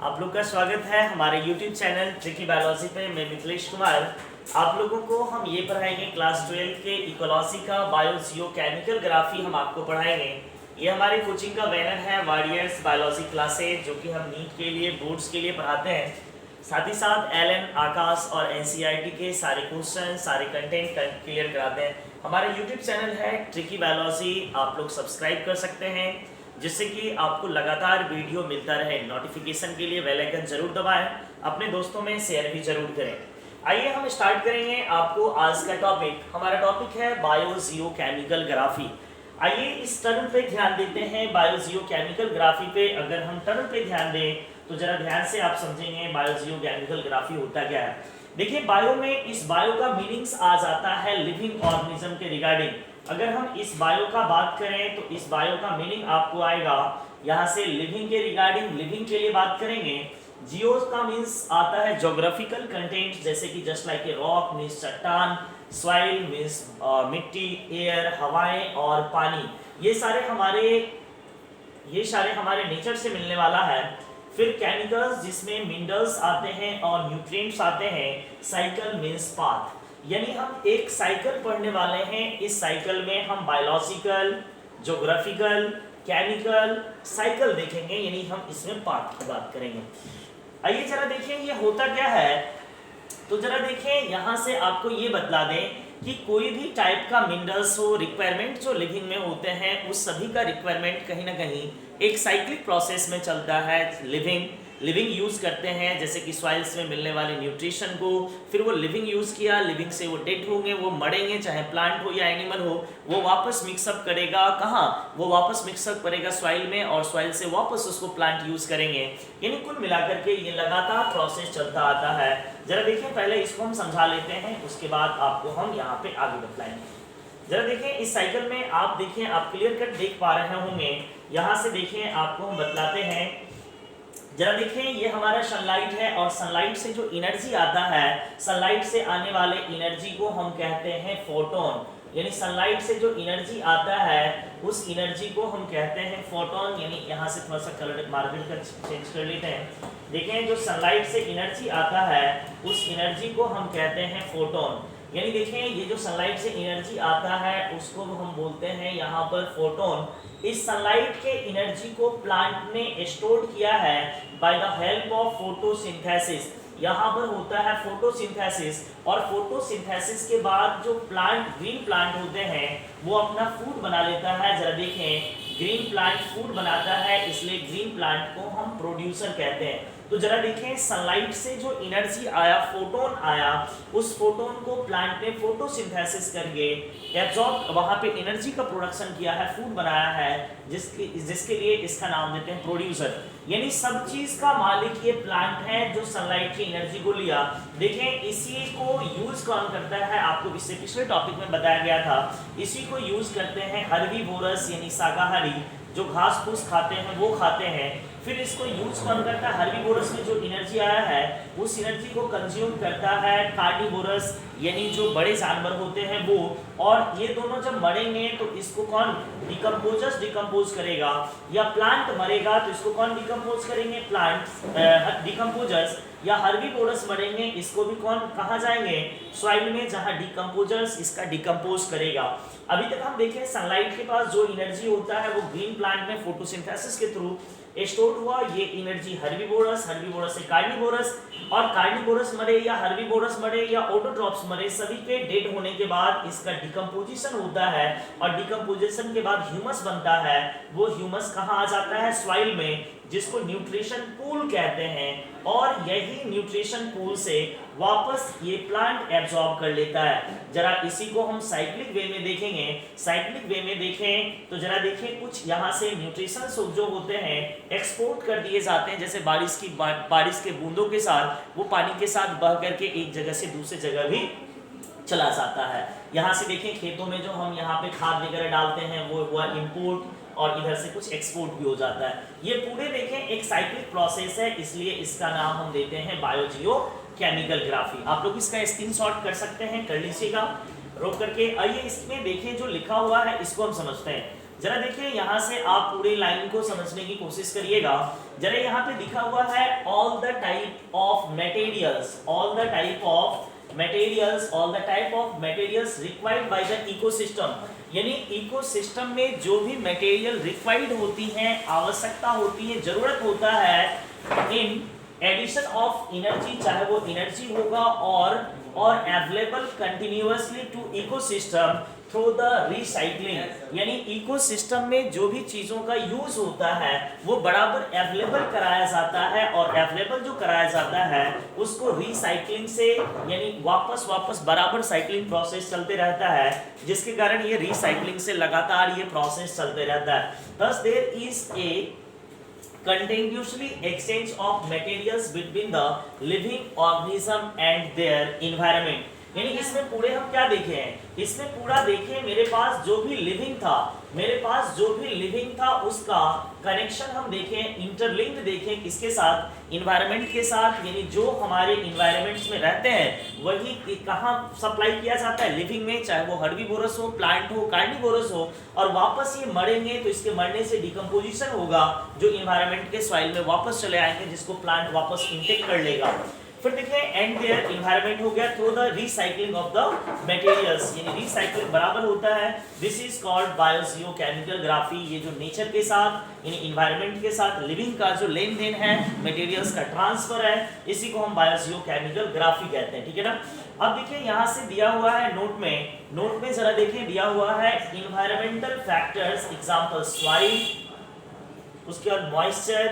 आप लोग का स्वागत है हमारे YouTube चैनल ट्रिकी बायोलॉजी पे। मैं मिथिलेश कुमार आप लोगों को हम ये पढ़ाएंगे क्लास 12 के इकोलॉजी का बायो जियो केमिकल ग्राफी हम आपको पढ़ाएंगे। ये हमारी कोचिंग का बैनर है वारियर्स बायोलॉजी क्लासेज, जो कि हम नीट के लिए बोर्ड्स के लिए पढ़ाते हैं। साथ ही साथ एलन आकाश और NCERT के सारे क्वेश्चन सारे कंटेंट क्लियर कराते हैं। हमारा YouTube चैनल है ट्रिकी बायोलॉजी, आप लोग सब्सक्राइब कर सकते हैं जिससे कि आपको लगातार वीडियो मिलता रहे। नोटिफिकेशन के लिए बेल आइकन जरूर दबाएं, अपने दोस्तों में शेयर भी जरूर करें। आइए हम स्टार्ट करेंगे आपको आज का टॉपिक। हमारा टॉपिक है बायो जियो केमिकल ग्राफी। आइए इस टर्म पे ध्यान देते हैं, बायो जियो केमिकल ग्राफी पे। अगर हम टर्म पे ध्यान दें तो जरा ध्यान से आप समझेंगे बायो जियो केमिकल ग्राफी होता क्या है। देखिए बायो में इस बायो का मीनिंग्स आ जाता है लिविंग ऑर्गेनिज्म के रिगार्डिंग। अगर हम इस बायो का बात करें तो इस बायो का मीनिंग आपको आएगा यहाँ से लिविंग के रिगार्डिंग, लिविंग के लिए बात करेंगे। जियो का मीन्स आता है ज्योग्राफिकल कंटेंट, जैसे कि just like a rock means चट्टान, सॉइल मीन्स मिट्टी, एयर हवाएं और पानी, ये सारे हमारे नेचर से मिलने वाला है। फिर केमिकल्स जिसमें मिनरल्स आते हैं और न्यूट्रिएंट्स आते हैं। साइकिल मीन्स पाथ, यानी हम एक साइकिल पढ़ने वाले हैं। इस साइकिल में हम बायोलॉजिकल, ज्योग्राफिकल, केमिकल साइकिल देखेंगे, यानी हम इसमें पार्ट की बात करेंगे। आइए जरा देखें ये होता क्या है। तो जरा देखें यहाँ से आपको ये बतला दें कि कोई भी टाइप का मिनरल्स हो, रिक्वायरमेंट जो लिविंग में होते हैं उस सभी का रिक्वायरमेंट कहीं ना कहीं एक साइक्लिक प्रोसेस में चलता है। लिविंग यूज़ करते हैं, जैसे कि सॉइल्स में मिलने वाले न्यूट्रिशन को, फिर वो लिविंग यूज़ किया, लिविंग से वो डेड होंगे, वो मरेंगे, चाहे प्लांट हो या एनिमल हो, वो वापस मिक्सअप करेगा। कहाँ? वो वापस मिक्सअप करेगा सॉइल में, और सॉइल से वापस उसको प्लांट यूज़ करेंगे। यानी कुल मिलाकर के ये लगातार प्रोसेस चलता आता है। जरा देखें पहले इसको हम समझा लेते हैं, उसके बाद आपको हम यहाँ पे आगे बतलाएंगे। जरा देखें इस साइकिल में आप देखें, आप क्लियर कट देख पा रहे होंगे। यहाँ से देखें आपको हम बतलाते हैं। जरा देखें ये हमारा सनलाइट है, और सनलाइट से जो एनर्जी आता है, सनलाइट से आने वाले एनर्जी को हम कहते हैं फोटोन। यानी सनलाइट से जो एनर्जी आता है उस एनर्जी को हम कहते हैं फोटोन। यानी यहाँ से थोड़ा सा कलर मार्जिन का चेंज कर लेते हैं। देखें जो सनलाइट से एनर्जी आता है उस एनर्जी को हम कहते हैं फोटोन। यानी देखें ये जो सनलाइट से एनर्जी आता है उसको हम बोलते हैं यहाँ पर फोटोन। इस सनलाइट के एनर्जी को प्लांट ने स्टोर किया है by the help of photosynthesis. यहाँ पर होता है फोटोसिंथेसिस, और फोटोसिंथेसिस के बाद जो प्लांट, ग्रीन प्लांट होते हैं, वो अपना फूड बना लेता है। जरा देखें ग्रीन प्लांट फूड बनाता है, इसलिए ग्रीन प्लांट को हम प्रोड्यूसर कहते हैं। तो जरा देखें सनलाइट से जो एनर्जी आया, फोटोन आया, उस फोटोन को प्लांट ने फोटोसिंथेसिस करके एब्जॉर्ब, वहां पे एनर्जी का प्रोडक्शन किया है, फूड बनाया है, जिसके लिए इसका नाम देते हैं प्रोड्यूसर। यानी सब चीज का मालिक ये प्लांट है जो सनलाइट की एनर्जी को लिया। देखें इसी को यूज कौन करता है, आपको इससे पिछले टॉपिक में बताया गया था। इसी को यूज करते हैं हर्बीवोरस यानी शाकाहारी, जो घास फूस खाते हैं वो खाते हैं। फिर इसको यूज कौन करता है, हर्बीवोरस में जो एनर्जी आया है उस एनर्जी को कंज्यूम करता है कार्निवोरस, यानी जो बड़े जानवर होते हैं वो। और ये दोनों जब मरेंगे तो इसको कौन डिकम्पोज करेगा, या प्लांट मरेगा तो इसको कौन डिकम्पोज करेंगे, प्लांट डिकम्पोजर्स। या हर्बीवोरस मरेंगे, इसको भी कौन, कहाँ जाएंगे, सॉइल में, जहाँ डिकम्पोजर्स इसका डिकम्पोज करेगा। अभी तक हम देखें सनलाइट के पास जो एनर्जी होता है वो ग्रीन प्लांट में फोटोसिंथेसिस के थ्रू स्टोर हुआ। ये एनर्जी हर्बीवोरस, हर्बीवोरस से कार्निवोरस, और कार्निवोरस मरे या हर्बीवोरस मरे या ऑटोट्रॉप्स मरे, सभी के डेड होने के बाद इसका डिकम्पोजिशन होता है, और डिकम्पोजिशन के बाद ह्यूमस बनता है। वो ह्यूमस कहाँ आ जाता है, सॉइल में, जिसको न्यूट्रिशन पूल कहते हैं, और यही न्यूट्रिशन पूल से वापस ये प्लांट एब्जॉर्ब कर लेता है। जरा इसी को हम साइक्लिक वे में देखेंगे। साइक्लिक वे में देखें तो जरा देखें कुछ यहाँ से न्यूट्रिशन जो होते हैं एक्सपोर्ट कर दिए जाते हैं, जैसे बारिश के बूंदों के साथ वो पानी के साथ बह करके एक जगह से दूसरी जगह भी चला जाता है। यहाँ से देखें खेतों में जो हम यहाँ पे खाद वगैरह डालते हैं वो हुआ इंपोर्ट, और इधर से कुछ एक्सपोर्ट भी हो जाता है। ये पूरे देखें एक साइक्लिक प्रोसेस है, इसलिए इसका नाम हम देते हैं बायो जियो केमिकल ग्राफी। आप लोग इसका स्क्रीनशॉट कर सकते हैं, कर लीजिएगा रोक करके। आइए इसमें देखें जो लिखा हुआ है इसको हम समझते हैं। जरा देखिए यहाँ से आप पूरे लाइन को समझने की कोशिश करिएगा। जरा यहाँ पे लिखा हुआ है all the type of materials, all the type of materials, all the type of materials required by the ecosystem, यानी इकोसिस्टम में जो भी मटेरियल रिक्वायर्ड होती हैं, आवश्यकता होती है, जरूरत होता है इन एडिशन ऑफ एनर्जी, चाहे वो एनर्जी होगा और available continuously to ecosystem through the recycling, यानी इकोसिस्टम में जो भी चीजों का यूज होता है वो बराबर अवेलेबल कराया जाता है, और अवेलेबल जो कराया जाता है उसको रिसाइकलिंग से, यानी वापस बराबर साइक्लिंग प्रोसेस चलते रहता है, जिसके कारण ये रिसाइकलिंग से लगातार ये प्रोसेस चलते रहता है। Thus there is a continuously exchange of materials between the living organism and their environment, यानी इसमें पूरे हम क्या देखे हैं, इसमें पूरा देखे मेरे पास जो भी लिविंग था, मेरे पास जो भी लिविंग था उसका कनेक्शन हम देखें, इंटरलिंक्ड देखें किसके साथ, इन्वायरमेंट के साथ, यानी जो हमारे इन्वायरमेंट्स में रहते हैं वही कहाँ सप्लाई किया जाता है, लिविंग में, चाहे वो हर्बीवोरस हो, प्लांट हो, कार्निवोरस हो, और वापस ये मरेंगे तो इसके मरने से डिकम्पोजिशन होगा जो इन्वायरमेंट के सॉइल में वापस चले आएंगे, जिसको प्लांट वापस इंटेक कर लेगा। फिर देखिए एंड देयर इन्वायरमेंट हो गया through the recycling of the materials, यानी रिसाइकलिंग बराबर होता है, this is called biogeochemical graphy, ये जो नेचर के साथ यानी इन्वायरमेंट के साथ लिविंग का जो लेन देन है, मटेरियल्स का ट्रांसफर है, इसी को हम बायोजियोकेमिकल ग्राफी कहते हैं, ठीक है ना। अब देखिए यहाँ से दिया हुआ है नोट में जरा देखिए दिया हुआ है इन्वायरमेंटल फैक्टर्स, एग्जांपल सॉइल, उसके बाद मॉइस्चर,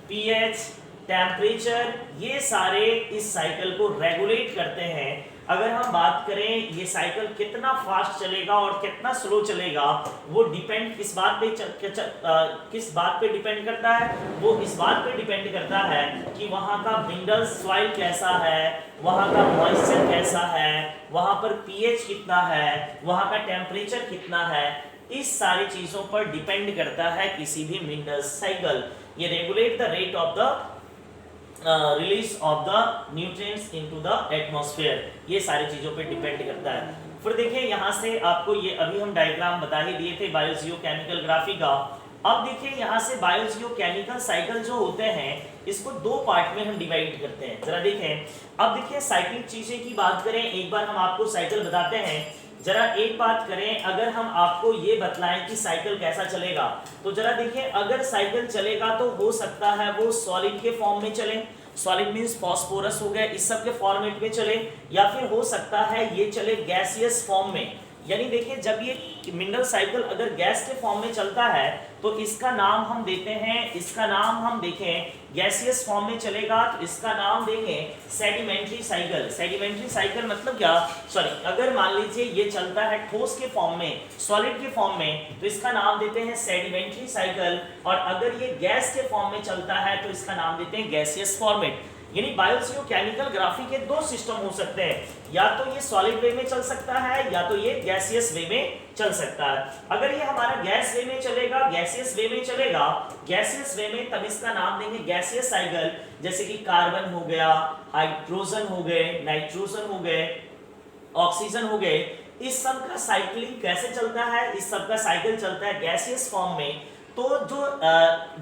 पीएच, टेम्परेचर, ये सारे इस साइकिल को रेगुलेट करते हैं। अगर हम बात करें ये साइकिल कितना फास्ट चलेगा और कितना स्लो चलेगा, वो डिपेंड किस बात पे डिपेंड करता है, वो इस बात पे डिपेंड करता है कि वहाँ का मिनरल सॉइल कैसा है, वहाँ का मॉइस्चर कैसा है, वहाँ पर पीएच कितना है, वहाँ का टेम्परेचर कितना है, इस सारी चीजों पर डिपेंड करता है किसी भी मिनरल साइकिल। ये regulate the rate of the release of the nutrients into the atmosphere, ये सारी चीजों पे डिपेंड करता है। फिर देखिए यहाँ से आपको ये अभी हम डायग्राम बता ही दिए थे बायोजियोकेमिकल ग्राफी का। अब देखिए यहाँ से बायोजियोकेमिकल साइकिल जो होते हैं इसको दो पार्ट में हम डिवाइड करते हैं, जरा देखें। अब देखिए साइक्लिक चीजें की बात करें, एक बार हम आपको साइकिल बताते हैं। जरा एक बात करें, अगर हम आपको ये बतलाएं कि साइकिल कैसा चलेगा, तो जरा देखिए अगर साइकिल चलेगा तो हो सकता है वो सॉलिड के फॉर्म में चले, सॉलिड मींस फास्फोरस हो गया, इस सब के फॉर्मेट में चले, या फिर हो सकता है ये चले गैसियस फॉर्म में। यानी देखिए जब ये मिनरल साइकिल अगर गैस के फॉर्म में चलता है तो इसका नाम हम देते हैं, इसका नाम हम देखें गैसियस फॉर्म में चलेगा तो इसका नाम देंगे सेडिमेंट्री साइकिल। सेडिमेंट्री साइकिल मतलब क्या, सॉरी, अगर मान लीजिए ये चलता है ठोस के फॉर्म में, सॉलिड के फॉर्म में, तो इसका नाम देते हैं सेडिमेंट्री साइकिल, और अगर ये गैस के फॉर्म में चलता है तो इसका नाम देते हैं गैसियस फॉर्मेट। यानी बायोजियोकेमिकल ग्राफी के दो सिस्टम हो सकते हैं, या तो ये सॉलिड वे में चल सकता है या तो ये गैसियस वे में चल सकता है। अगर ये हमारा गैस वे में चलेगा, गैसियस वे में चलेगा, गैसियस वे में, तब इसका नाम देंगे गैसियस साइकिल, जैसे कि कार्बन हो गया, हाइड्रोजन हो गए, नाइट्रोजन हो गए, ऑक्सीजन हो गए, इस सब का साइक्लिंग कैसे चलता है, इस सब का साइकिल चलता है गैसियस फॉर्म में। तो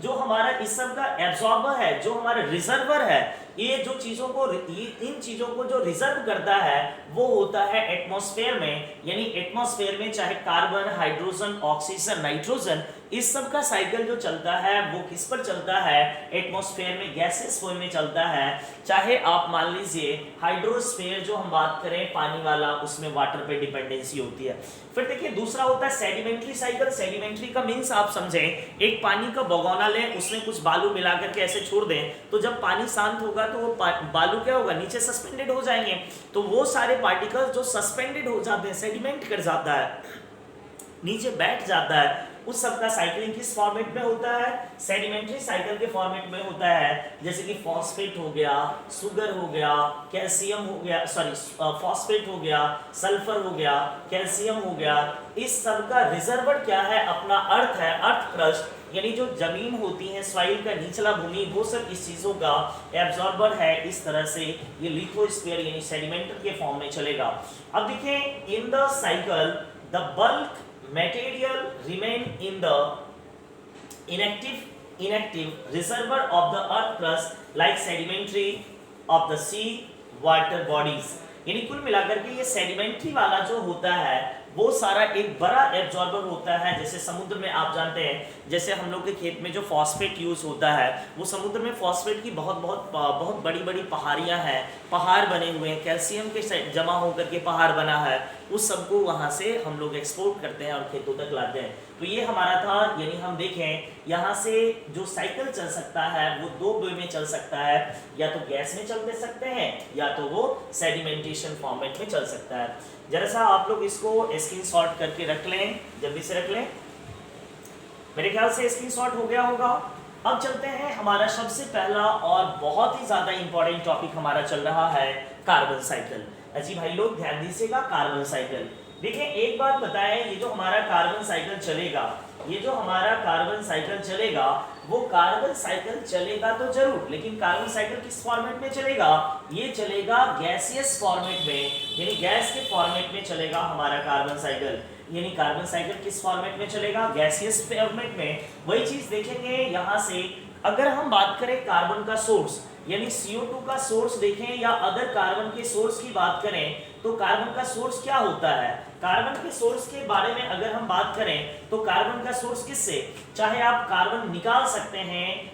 जो हमारा इस सब का एब्जॉर्बर है, जो हमारा रिजर्वर है, ये जो चीजों को, इन चीजों को जो रिजर्व करता है वो होता है एटमॉस्फेयर में। यानी एटमॉस्फेयर में चाहे कार्बन, हाइड्रोजन, ऑक्सीजन, नाइट्रोजन, इस सब का साइकिल जो चलता है वो किस पर चलता है, एटमॉस्फेयर में, गैसेस फॉर्म में चलता है। चाहे आप मान लीजिए हाइड्रोस्फेयर जो हम बात करें पानी वाला, उसमें वाटर पे डिपेंडेंसी होती है। फिर देखिए दूसरा होता है सेडिमेंट्री साइकिल। सेडिमेंट्री का मीन्स आप समझें, एक पानी का भगोना लें, उसमें कुछ बालू मिला करके ऐसे छोड़ दें, तो जब पानी शांत होगा तो वो बालू क्या होगा, नीचे सस्पेंडेड हो जाएंगे। तो वो सारे पार्टिकल्स जो सस्पेंडेड हो जाते हैं, सेडिमेंट कर जाता है, नीचे बैठ जाता है, उस सब का साइक्लिंग किस फॉर्मेट में होता है, सेडिमेंट्री साइकिल के फॉर्मेट में होता है। जैसे कि फॉस्फेट हो गया, शुगर हो गया, कैल्शियम हो गया, सॉरी फॉस्फेट हो गया, सल्फर हो गया, कैल्शियम हो गया, इस सब का रिजर्वर क्या है, अपना अर्थ है, अर्थ क्रस्ट, यानी जो जमीन होती है, सॉइल का निचला भूमि, वो सब इस चीजों का एब्जॉर्बर है। इस तरह से ये लिथोस्फीयर यानी सेडिमेंट के फॉर्म में चलेगा। अब देखिए in the cycle the bulk material remain in the inactive reservoir of the earth crust like sedimentary of the sea water bodies। यानी कुल मिलाकर के ये सेडिमेंट्री वाला जो होता है वो सारा एक बड़ा एब्जॉर्बर होता है। जैसे समुद्र में आप जानते हैं, जैसे हम लोग के खेत में जो फॉस्फेट यूज होता है, वो समुद्र में फॉस्फेट की बहुत बड़ी बड़ी पहाड़ियाँ हैं, पहाड़ बने हुए हैं, कैल्शियम के जमा होकर के पहाड़ बना है, उस सबको वहाँ से हम लोग एक्सपोर्ट करते हैं और खेतों तक लाते हैं। तो ये हमारा था, यानी हम देखें यहाँ से जो साइकिल चल सकता है वो दो वे में चल सकता है, या तो गैस में चल दे सकते हैं या तो वो सेडिमेंटेशन फॉर्मेट में चल सकता है। जरा सा आप लोग इसको स्क्रीनशॉट करके रख लें, जल्दी से रख लें। मेरे ख्याल से स्क्रीनशॉट हो गया होगा। अब चलते हैं, हमारा सबसे पहला और बहुत ही ज्यादा इंपॉर्टेंट टॉपिक हमारा चल रहा है कार्बन साइकिल। अजी भाई लोग ध्यान दीजिएगा, कार्बन साइकिल। देखिए एक बात बताएं, ये जो हमारा कार्बन साइकिल चलेगा, ये जो हमारा कार्बन साइकिल चलेगा, वो कार्बन साइकिल चलेगा तो जरूर, लेकिन कार्बन साइकिल किस फॉर्मेट में चलेगा? ये चलेगा गैसियस फॉर्मेट में, यानी गैस के फॉर्मेट में चलेगा हमारा कार्बन साइकिल। यानी कार्बन साइकिल किस फॉर्मेट में चलेगा? गैसियस फॉर्मेट में। वही चीज देखेंगे यहाँ से, अगर हम बात करें कार्बन का सोर्स, यानी CO2 का सोर्स देखें या अदर कार्बन के सोर्स की बात करें, तो कार्बन का सोर्स क्या होता है? कार्बन के सोर्स के बारे में अगर हम बात करें तो कार्बन का सोर्स किससे? चाहे आप कार्बन निकाल सकते हैं,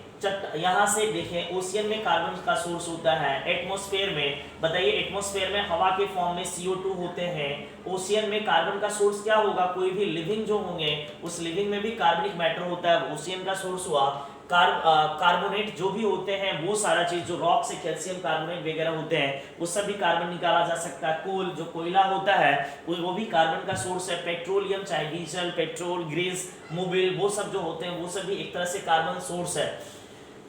यहाँ से देखें ओशियन में कार्बन का सोर्स होता है, एटमॉस्फेयर में बताइए, एटमॉस्फेयर में हवा के फॉर्म में CO2 होते हैं, ओशियन में कार्बन का सोर्स क्या होगा? कोई भी लिविंग जो होंगे उस लिविंग में भी कार्बनिक मैटर होता है, ओशियन का सोर्स हुआ। कार्बोनेट जो भी होते हैं वो सारा चीज, जो रॉक से कैल्शियम कार्बोनेट वगैरह होते हैं उस सब भी कार्बन निकाला जा सकता है। कोल जो कोयला होता है वो भी कार्बन का सोर्स है। पेट्रोलियम चाहे डीजल, पेट्रोल, ग्रीस, मोबिल, वो सब जो होते हैं वो सब भी एक तरह से कार्बन सोर्स है।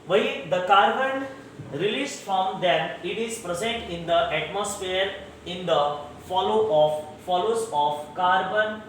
वही the carbon release from them it is present in the atmosphere in the follows of carbon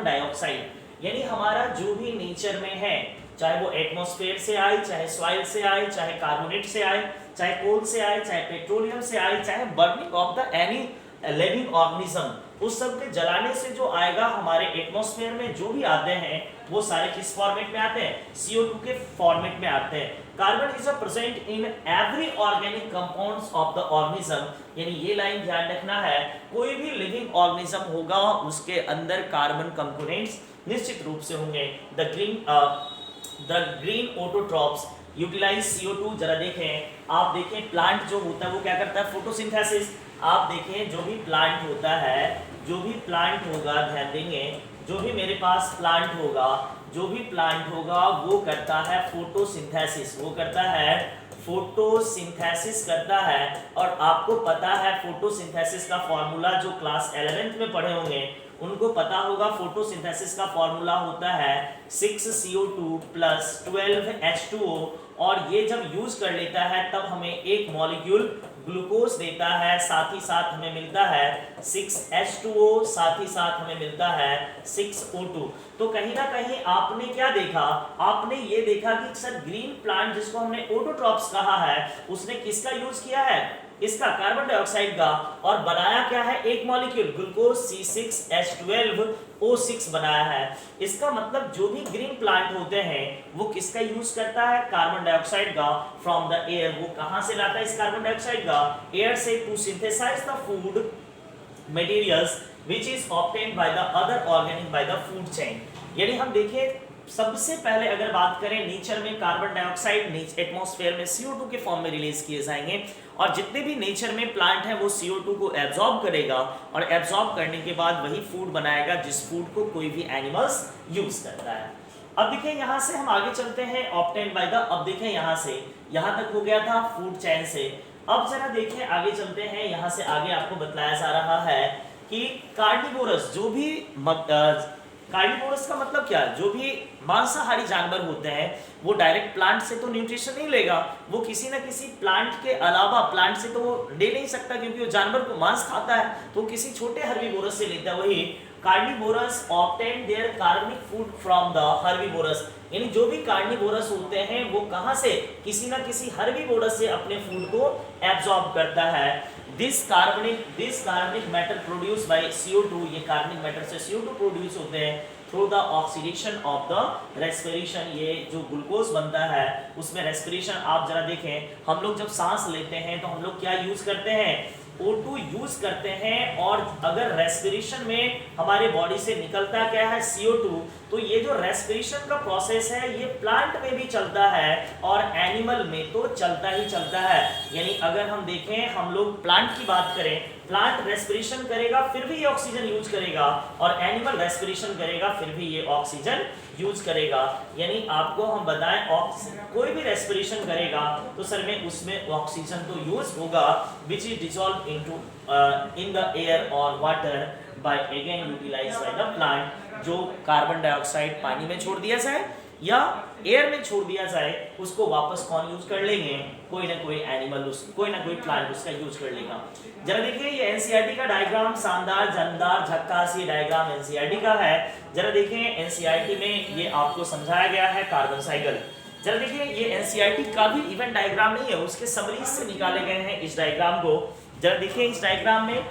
dioxide. यानी हमारा जो भी नेचर में है, चाहे वो एटमॉस्फेयर से आए, चाहे सॉइल से आए, चाहे कार्बोनेट से आए, चाहे कोल से आए, चाहे पेट्रोलियम से आए, चाहे burning of the any living organism, उस सब के जलाने से जो आएगा हमारे एटमॉस्फेयर में जो भी आते हैं वो सारे किस फॉर्मेट में आते हैं? CO2 के फॉर्मेट में आते हैं। Carbon is present in every organic compounds of the organism. यानी ये लाइन ध्यान रखना है, कोई भी लिविंग ऑर्गेनिज्म होगा उसके अंदर कार्बन कंपोनेंट्स निश्चित रूप से होंगे। The green autotrophs utilise CO2। जरा देखें, आप देखें प्लांट जो होता है वो क्या करता है? फोटोसिंथेसिस। आप देखें जो भी प्लांट होता है, जो भी प्लांट होगा, ध्यान देंगे, जो भी मेरे पास प्लांट होगा, जो भी प्लांट होगा वो करता है फोटोसिंथेसिस, वो करता है फोटोसिंथेसिस करता है। और आपको पता है फोटोसिंथेसिस का फॉर्मूला, जो क्लास 11th में पढ़े होंगे उनको पता होगा, फोटोसिंथेसिस का फॉर्मूला होता है 6CO2 + 12H2O। और ये जब यूज कर लेता है तब हमें एक मॉलिक्यूल ग्लूकोज देता है, साथ ही साथ हमें मिलता है 6H2O, साथ ही साथ हमें मिलता है 6O2। तो कहीं ना कहीं आपने क्या देखा? आपने ये देखा कि सर ग्रीन प्लांट जिसको हमने ऑटोट्रॉप्स कहा है उसने किसका यूज किया है? इसका, कार्बन डाइऑक्साइड का, और बनाया क्या है? एक मॉलिक्यूल ग्लूकोज C6H12O6 बनाया है। इसका मतलब जो भी ग्रीन प्लांट होते हैं वो किसका यूज करता है? कार्बन डाइऑक्साइड का, फ्रॉम द एयर। वो कहां से लाता है इस कार्बन डाइऑक्साइड का? एयर से, to synthesise the food materials which is obtained by the other organic by the food chain. यानी हम देखें सबसे पहले अगर बात करें नेचर में कार्बन डाइऑक्साइड एटमॉस्फेयर में CO2 के फॉर्म में रिलीज किए जाएंगे, और जितने भी नेचर में प्लांट है वो CO2 को एब्जॉर्ब करेगा, और एब्जॉर्ब करने के बाद वही फूड बनाएगा जिस फूड को कोई भी एनिमल्स यूज करता है। अब देखें यहाँ से हम आगे चलते हैं, ऑब्टेन्ड बाय द। अब देखें यहाँ से यहाँ तक हो गया था फूड चेन से। अब जरा देखें आगे चलते हैं, यहाँ से आगे आपको बताया जा रहा है कि कार्निवोरस, जो भी कार्निवोरस का मतलब क्या? जो भी मांसाहारी जानवर होते हैं वो डायरेक्ट प्लांट से तो न्यूट्रिशन नहीं लेगा, वो किसी ना किसी प्लांट के अलावा, प्लांट से तो वो ले नहीं सकता क्योंकि वो जानवर को मांस खाता है, तो किसी छोटे हर्बीवोरस से लेता है। वही कार्निवोरस ऑब्टेन देयर कार्बनिक फूड फ्रॉम द हर्बीवोरस। यानी जो भी कार्निवोरस होते हैं वो कहां से? किसी ना किसी हर्बीवोरस से अपने फूड को एब्जॉर्ब करता है। दिस कार्बनिक मैटर प्रोड्यूस बाय CO2, ये कार्बनिक मैटर से CO2 प्रोड्यूस होते हैं through the oxidation of the respiration. ये जो ग्लूकोज बनता है उसमें रेस्पिरेशन, आप जरा देखें, हम लोग जब सांस लेते हैं तो हम लोग क्या यूज करते हैं, O2 यूज करते हैं, और अगर रेस्पिरेशन में हमारे बॉडी से निकलता क्या है, CO2, तो ये जो रेस्पिरेशन का प्रोसेस है ये प्लांट में भी चलता है और एनिमल में तो चलता ही चलता है। यानी अगर हम देखें, हम लोग प्लांट की बात करें, प्लांट रेस्पिरेशन करेगा फिर भी ये ऑक्सीजन यूज करेगा, और एनिमल रेस्पिरेशन करेगा फिर भी ये ऑक्सीजन यूज करेगा। यानी आपको हम बताएं, कोई भी रेस्पिरेशन करेगा तो सर में उसमें ऑक्सीजन तो यूज होगा, which is dissolve into in the air और water by again utilized by the plant. जो कार्बन डाइऑक्साइड पानी में छोड़ दिया जाए या एयर में छोड़ दिया जाए उसको वापस कौन यूज कर लेंगे, कोई ना कोई एनिमल, कोई ना कोई प्लांट उसका यूज कर लेगा। जरा देखिए ये एनसीईआरटी का डायग्राम, शानदार, जानदार, झक्कास, ये डायग्राम एनसीईआरटी का है। जरा देखिए एनसीईआरटी में ये आपको समझाया गया है कार्बन साइकिल। जरा देखिए ये एनसीईआरटी का भी इवेंट डायग्राम नहीं है, उसके समरीज से निकाले गए हैं इस डायग्राम को। जरा देखिए इस डायग्राम में,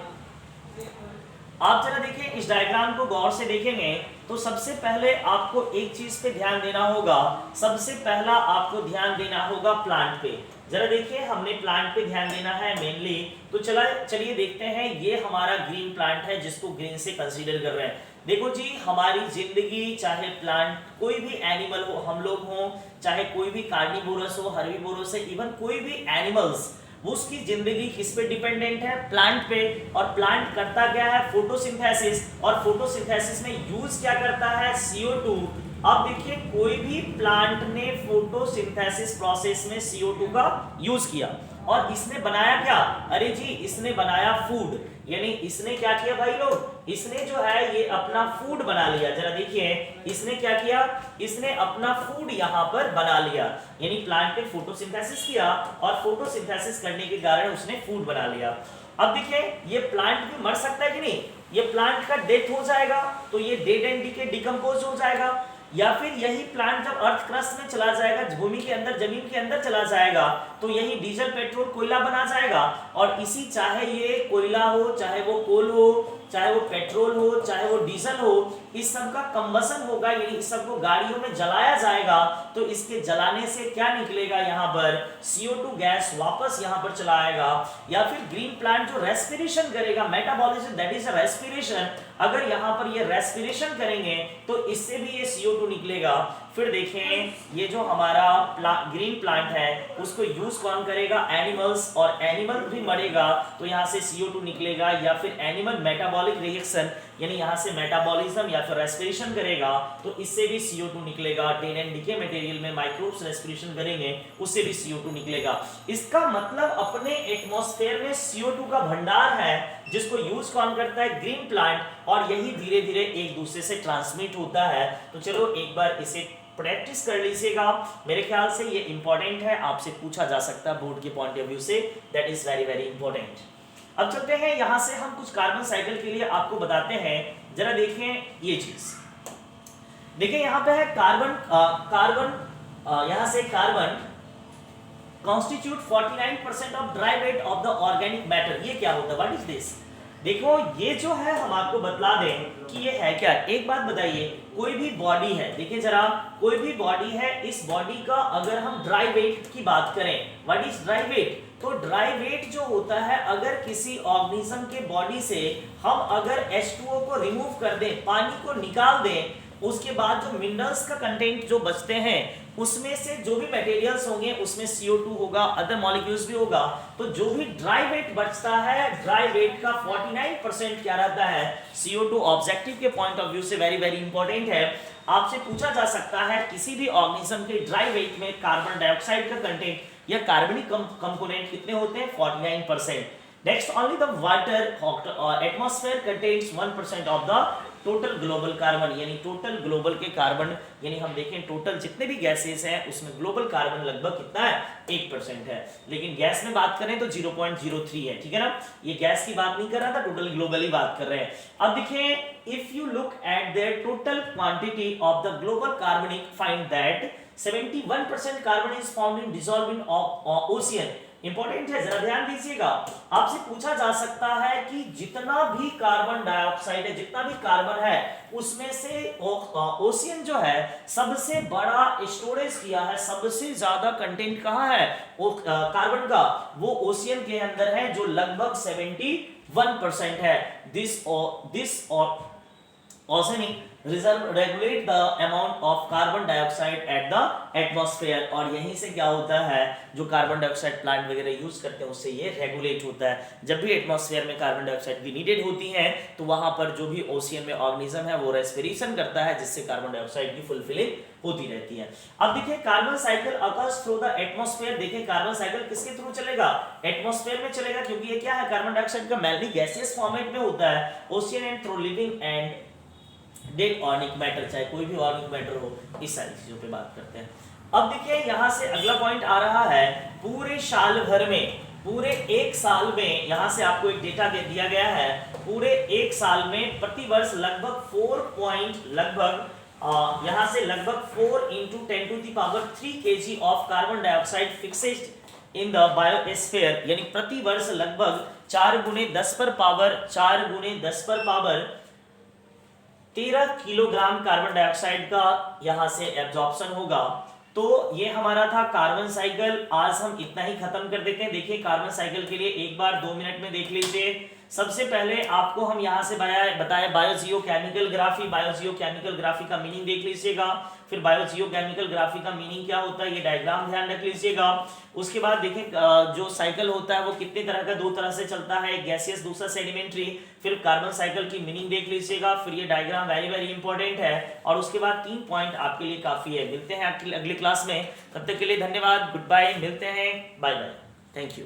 आप जरा देखिए इस डायग्राम को गौर से देखेंगे तो सबसे पहले आपको एक चीज पे ध्यान देना होगा, सबसे पहला आपको ध्यान देना होगा प्लांट पे। जरा देखिए हमने प्लांट पे ध्यान देना है मेनली, तो चलिए देखते हैं, ये हमारा ग्रीन प्लांट है जिसको ग्रीन से कंसीडर कर रहे हैं। देखो जी, हमारी जिंदगी, चाहे प्लांट, कोई भी एनिमल हो, हम लोग हो, चाहे कोई भी कार्निवोरस हो, हर्बीवोरस है, इवन कोई भी एनिमल्स, वो उसकी जिंदगी किस पे डिपेंडेंट है, प्लांट पे। और प्लांट करता क्या है, फोटोसिंथेसिस, और फोटोसिंथेसिस में यूज क्या करता है, CO2। अब देखिए कोई भी प्लांट ने फोटोसिंथेसिस प्रोसेस में CO2 का यूज किया, और इसने बनाया क्या, अरे जी इसने बनाया फूड। यानी इसने क्या किया भाई लोग, इसने जो है ये अपना फूड बना लिया। जरा देखिए इसने क्या किया, इसने अपना फूड यहाँ पर बना लिया। यानी प्लांट ने फोटोसिंथेसिस किया और फोटोसिंथेसिस करने के कारण उसने फूड बना लिया। अब देखिए ये प्लांट भी मर सकता है कि नहीं, ये प्लांट का डेथ हो जाएगा तो ये डेड एंड डीके, डिकम्पोज हो जाएगा, या फिर यही प्लांट जब अर्थ क्रस्ट में चला जाएगा, भूमि के अंदर, जमीन के अंदर चला जाएगा, तो यही डीजल, पेट्रोल, कोयला बना जाएगा। और इसी, चाहे ये कोयला हो, चाहे वो कोल हो, चाहे वो पेट्रोल हो, चाहे वो डीजल हो, इस सब का कंबसन होगा, यानी इस सब को गाड़ियों में जलाया जाएगा, तो इसके जलाने से क्या निकलेगा, यहाँ पर CO2 गैस वापस यहाँ पर चला आएगा। या फिर ग्रीन प्लांट जो रेस्पिरेशन करेगा, मेटाबॉलिज्म, दैट इज रेस्पिरेशन, अगर यहाँ पर ये रेस्पिरेशन करेंगे तो इससे भी ये CO2 निकलेगा। फिर देखें ये जो हमारा ग्रीन प्लांट है उसको यूज कौन करेगा, एनिमल्स, और एनिमल भी मरेगा तो यहाँ से CO2 निकलेगा। या फिर एनिमल मेटाबॉलिक रिएक्शन, यानी यहाँ से मेटाबॉलिज्म या फिर रेस्पिरेशन करेगा तो इससे भी CO2 निकलेगा। डेड एंड डीके मटेरियल में माइक्रोब्स रेस्पिरेशन करेंगे उससे भी CO2 निकलेगा। इसका मतलब अपने एटमॉस्फेयर में CO2 का भंडार है जिसको यूज कौन करता है, ग्रीन प्लांट, और यही धीरे धीरे एक दूसरे से ट्रांसमिट होता है। तो चलो एक बार इसे प्रैक्टिस कर लीजिएगा, मेरे ख्याल से ये इंपॉर्टेंट है, आपसे पूछा जा सकता है बोर्ड के पॉइंट ऑफ व्यू से, that is very very important. अब चलते हैं यहां से, हम कुछ कार्बन साइकिल के लिए आपको बताते हैं। जरा देखें ये चीज, देखिए यहां पे है कार्बन, यहां से carbon constitute 49% of dry weight of the organic matter। ये क्या होता है, व्हाट इज दिस? देखो ये जो है हम आपको बतला दें कि ये है क्या। एक बात बताइए, कोई भी बॉडी है, देखिए जरा, कोई भी बॉडी है, इस बॉडी का अगर हम ड्राई वेट की बात करें, व्हाट इज ड्राई वेट? तो ड्राई वेट जो होता है, अगर किसी ऑर्गेनिज्म के बॉडी से हम अगर H2O को रिमूव कर दें, पानी को निकाल दें, उसके बाद जो मिनरल्स का कंटेंट जो बचते हैं उसमें से जो भी मटेरियल्स होंगे उसमें CO2 होगा, अदर मॉलिक्यूल्स भी होगा, तो जो भी ड्राई वेट बचता है, ड्राई वेट का 49% क्या रहता है, CO2। ऑब्जेक्टिव के पॉइंट ऑफ व्यू से वेरी वेरी इंपॉर्टेंट है, आपसे पूछा जा सकता है किसी भी ऑर्गेनिज्म के ड्राई वेट में कार्बन डाइऑक्साइड का कंटेंट या कार्बनिक कंपोनेंट कितने होते हैं, 49%। Next, only the water atmosphere contains 1% of the total global carbon, यानी टोटल ग्लोबल के कार्बन, यानी हम देखें टोटल जितने भी गैसेस हैं उसमें ग्लोबल कार्बन लगभग कितना है, 1% है। लेकिन गैस में बात करें तो 0.03 है, ठीक है ना। ये गैस की बात नहीं कर रहा था, टोटल ग्लोबली बात कर रहे हैं। अब देखिए, if you look at the total quantity of the global carbonic, find that 71% carbon is found in dissolve in ocean. Important है, जरा ध्यान दीजिएगा। आपसे पूछा जा सकता है कि जितना भी कार्बन डाइऑक्साइड है, जितना भी कार्बन है, उसमें से ओशियन जो है सबसे बड़ा स्टोरेज किया है, सबसे ज्यादा कंटेंट कहाँ है वो कार्बन का, वो ओशियन के अंदर है, जो लगभग 71% है। दिस और oceanic reserve regulate the amount of carbon dioxide at the atmosphere. और यहीं से क्या होता है, जो कार्बन डाइऑक्साइड प्लांट वगैरह यूज करते हैं उससे ये रेगुलेट होता है। जब भी एटमॉस्फेयर में कार्बन डाइऑक्साइड की नीडेड होती है तो वहां पर जो भी ओशियन में ऑर्गेनिज्म है वो रेस्पिरेशन करता है, जिससे कार्बन डाइऑक्साइड की फुलफिलिंग होती रहती है। अब देखिए carbon cycle occurs through the atmosphere. देखिए कार्बन साइकिल किसके थ्रू चलेगा, एटमॉस्फेयर में चलेगा, क्योंकि ये क्या है, कार्बन डाइऑक्साइड का मेनली गैसियस फॉर्मेट में होता है। Ocean and through living and dead organic matter, चाहे कोई भी ऑर्गेनिक मैटर हो, इस सारी चीजों पे बात करते हैं। अब देखिए यहां से अगला पॉइंट आ रहा है, पूरे साल भर में, पूरे एक साल में, यहां से आपको एक डेटा दे दिया गया है, पूरे एक साल में प्रति वर्ष लगभग 4 into 10 to the power 3 kg of carbon dioxide fixed in the biosphere, यानी प्रति वर्ष लगभग 4 गुने 10 पर पावर 13 किलोग्राम कार्बन डाइऑक्साइड का यहां से एब्जॉर्प्शन होगा। तो ये हमारा था कार्बन साइकिल। आज हम इतना ही खत्म कर देते हैं। देखिए कार्बन साइकिल के लिए एक बार 2 मिनट में देख लीजिए। सबसे पहले आपको हम यहां से बताया बायोजियोकेमिकल ग्राफी। बायोजियोकेमिकल ग्राफी का मीनिंग देख लीजिएगा। फिर बायोजियोकेमिकल ग्राफी का मीनिंग क्या होता है, ये डायग्राम ध्यान रख लीजिएगा। उसके बाद देखिए जो साइकिल होता है वो कितने तरह का, 2 तरह से चलता है, गैसियस दूसरा सेडिमेंट्री। फिर कार्बन साइकिल की मीनिंग देख लीजिएगा। फिर ये डायग्राम वेरी वेरी इंपॉर्टेंट है। और उसके बाद 3 पॉइंट आपके लिए काफी है। मिलते हैं अगली क्लास में, तब तक के लिए धन्यवाद, गुड बाय, मिलते हैं, बाय बाय, थैंक यू।